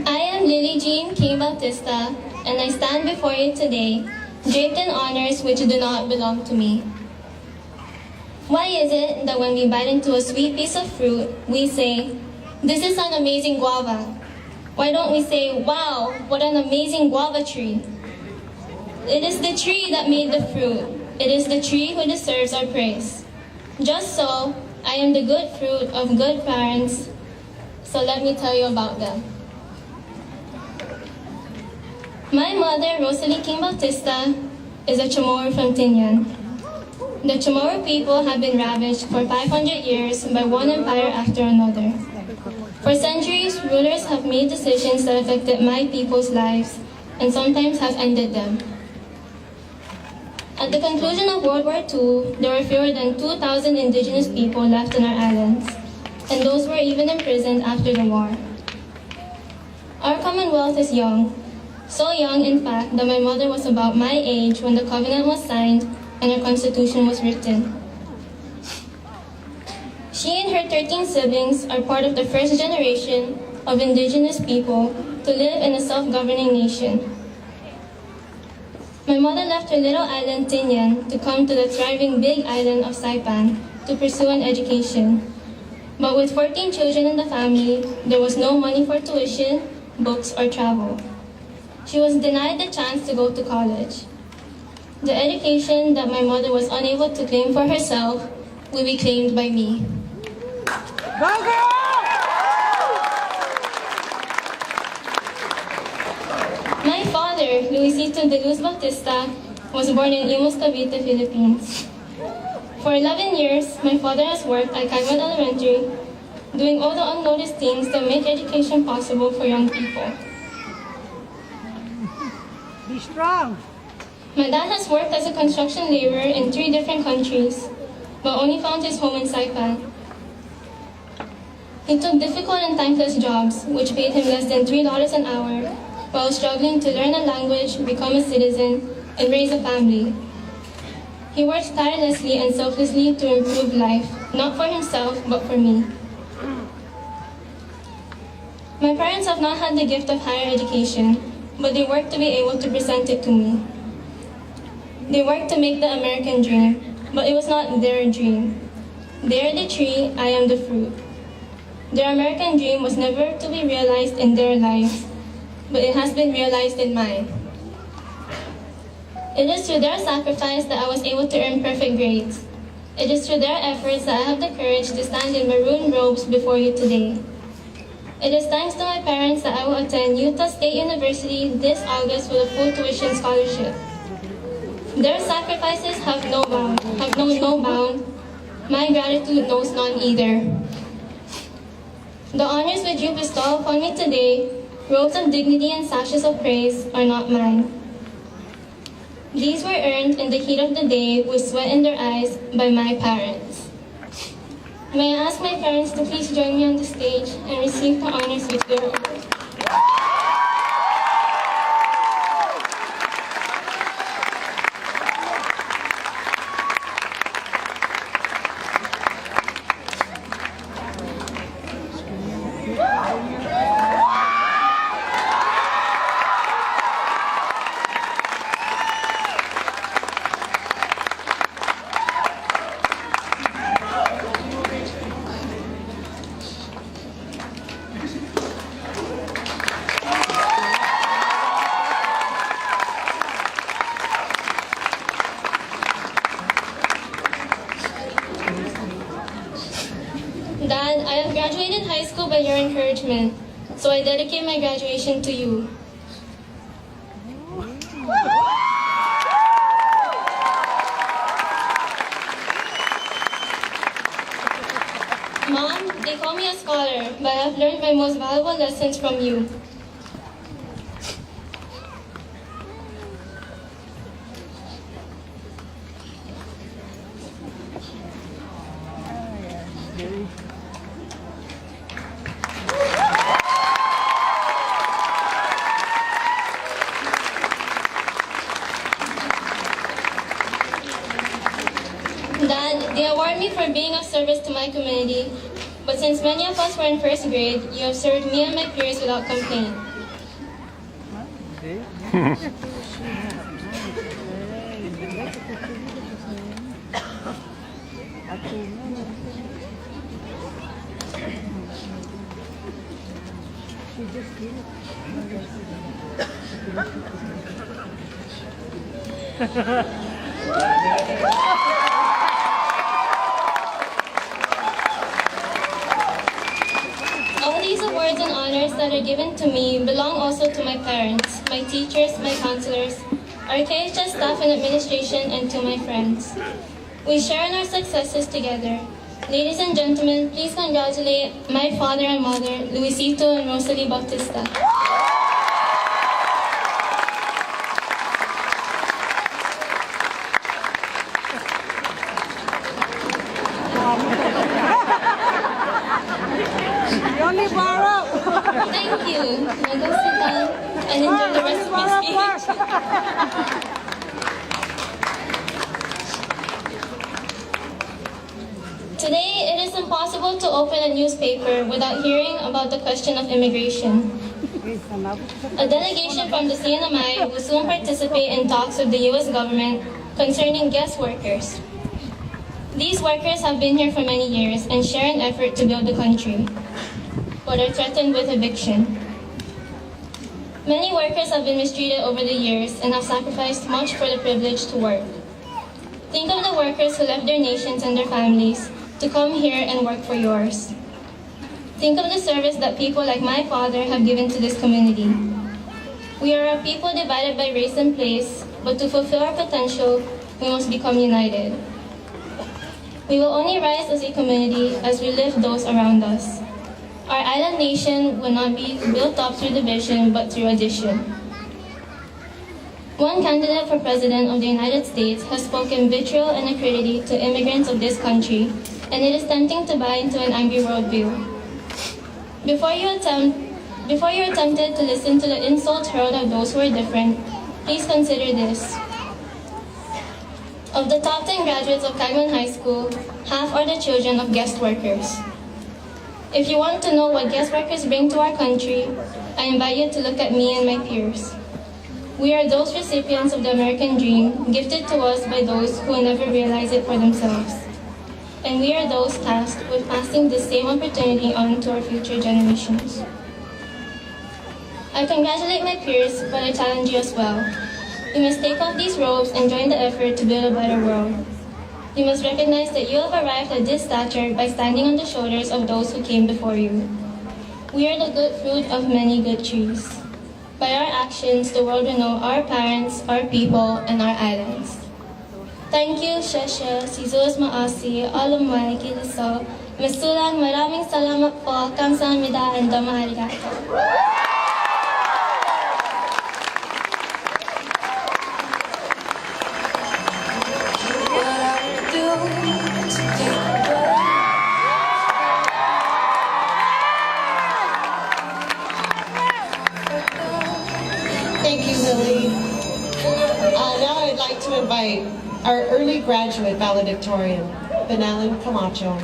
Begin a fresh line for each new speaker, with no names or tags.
I am Lilly Jean Bautista, and I stand before you today, draped in honors which do not belong to me. Why is it that when we bite into a sweet piece of fruit, we say, "This is an amazing guava"? Why don't we say, "Wow, what an amazing guava tree"? It is the tree that made the fruit. It is the tree who deserves our praise. Just so, I am the good fruit of good parents, so let me tell you about them. My mother, Rosalie King Bautista, is a Chamorro from Tinian. The Chamorro people have been ravaged for 500 years by one empire after another. For centuries, rulers have made decisions that affected my people's lives and sometimes have ended them. At the conclusion of World War II, there were fewer than 2,000 indigenous people left on our islands, and those were even imprisoned after the war. Our Commonwealth is young, so young in fact that my mother was about my age when the covenant was signed and our constitution was written. She and her 13 siblings are part of the first generation of indigenous people to live in a self-governing nation. My mother left her little island, Tinian, to come to the thriving big island of Saipan to pursue an education. But with 14 children in the family, there was no money for tuition, books, or travel. She was denied the chance to go to college. The education that my mother was unable to claim for herself will be claimed by me.
Go girl!
My father, Luisito de Luz Bautista, was born in Imus, Cavite, Philippines. For 11 years, my father has worked at Kagman Elementary, doing all the unnoticed things that make education possible for young people.
Be strong.
My dad has worked as a construction laborer in 3 different countries, but only found his home in Saipan. He took difficult and thankless jobs, which paid him less than $3 an hour, while struggling to learn a language, become a citizen, and raise a family. He worked tirelessly and selflessly to improve life, not for himself, but for me. My parents have not had the gift of higher education, but they worked to be able to present it to me. They worked to make the American dream, but it was not their dream. They are the tree, I am the fruit. Their American dream was never to be realized in their lives, but it has been realized in mine. It is through their sacrifice that I was able to earn perfect grades. It is through their efforts that I have the courage to stand in maroon robes before you today. It is thanks to my parents that I will attend Utah State University this August with a full tuition scholarship. Their sacrifices have known no bound. My gratitude knows none either. The honors which you bestow upon me today, robes of dignity and sashes of praise, are not mine. These were earned in the heat of the day with sweat in their eyes by my parents. May I ask my parents to please join me on the stage and receive the honors which they were earned. Dad, I have graduated high school by your encouragement, so I dedicate my graduation to you. Mom, they call me a scholar, but I have learned my most valuable lessons from you. Dad, they award me for being of service to my community, but since many of us were in first grade, you have served me and my peers without complaint. All these awards and honors that are given to me belong also to my parents, my teachers, my counselors, our KHS staff and administration, and to my friends. We share in our successes together. Ladies and gentlemen, please congratulate my father and mother, Luisito and Rosalie Bautista.
You only borrow.
Thank you. Now go sit down and enjoy the rest of my speech. Today, it is impossible to open a newspaper without hearing about the question of immigration. A delegation from the CNMI will soon participate in talks with the U.S. government concerning guest workers. These workers have been here for many years and share an effort to build the country, but are threatened with eviction. Many workers have been mistreated over the years and have sacrificed much for the privilege to work. Think of the workers who left their nations and their families to come here and work for yours. Think of the service that people like my father have given to this community. We are a people divided by race and place, but to fulfill our potential, we must become united. We will only rise as a community as we lift those around us. Our island nation will not be built up through division, but through addition. One candidate for President of the United States has spoken vitriol and acridity to immigrants of this country, and it is tempting to buy into an angry worldview. Before you're tempted to listen to the insult hurled at those who are different, please consider this. Of the top 10 graduates of Kagman High School, half are the children of guest workers. If you want to know what guest workers bring to our country, I invite you to look at me and my peers. We are those recipients of the American dream gifted to us by those who will never realize it for themselves. And we are those tasked with passing this same opportunity on to our future generations. I congratulate my peers, but I challenge you as well. You must take off these robes and join the effort to build a better world. You must recognize that you have arrived at this stature by standing on the shoulders of those who came before you. We are the good fruit of many good trees. By our actions, the world will know our parents, our people, and our islands. Thank you, Shesha, si Zeus Maasi, Alumway, Kiliso, Masulang, maraming salamat po, kamsahamnida, and domo arigato.
Thank you, Lily. Now I'd like to invite our early graduate valedictorian, Benelin Camacho.